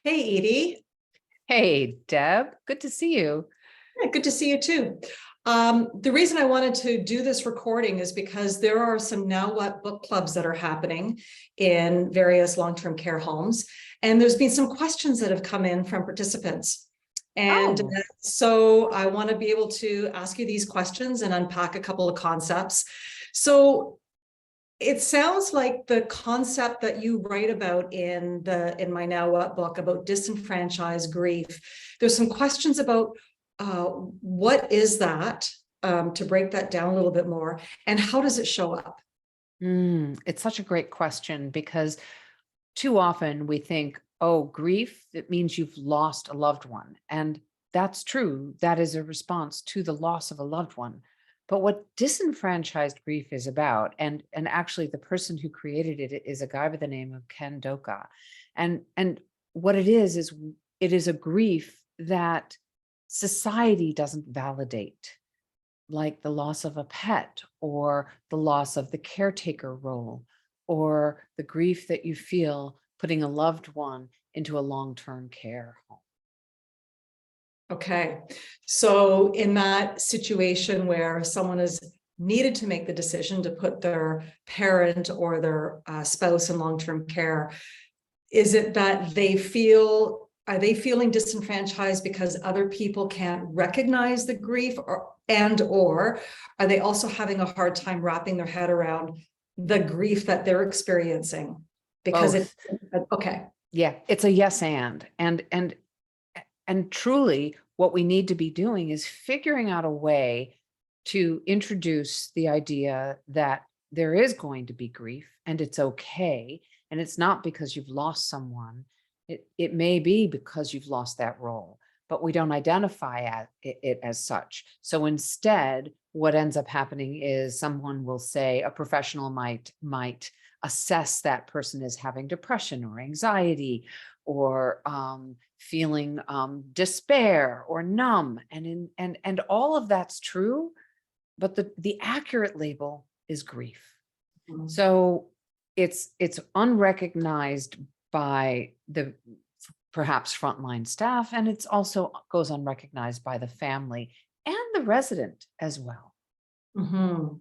Hey, Edie. Hey, Deb, good to see you. Yeah, good to see you too. The reason I wanted to do this recording is because there are some Now What book clubs that are happening in various long-term care homes. And there's been some questions that have come in from participants. And Oh, so I want to be able to ask you these questions and unpack a couple of concepts. So it sounds like the concept that you write about in my Now What book about disenfranchised grief. There's some questions about what is that, to break that down a little bit more, and how does it show up? it's such a great question because too often we think, oh, grief, it means you've lost a loved one. And that's true. That is a response to the loss of a loved one. But what disenfranchised grief is about, and actually the person who created it is a guy by the name of Ken Doka. And what it is it is a grief that society doesn't validate, like the loss of a pet or the loss of the caretaker role or the grief that you feel putting a loved one into a long-term care home. Okay, so in that situation where someone is needed to make the decision to put their parent or their spouse in long-term care, is it that are they feeling disenfranchised because other people can't recognize the grief, or are they also having a hard time wrapping their head around the grief that they're experiencing? Because Both. okay. Yeah, it's a yes and truly what we need to be doing is figuring out a way to introduce the idea that there is going to be grief and it's okay. And it's not because you've lost someone. It may be because you've lost that role, but we don't identify it as such. So instead, what ends up happening is someone will say, a professional might assess that person as having depression or anxiety or feeling despair or numb, and all of that's true, but the accurate label is grief. Mhm. So it's unrecognized by the perhaps frontline staff, and it's also goes unrecognized by the family and the resident as well. Mhm.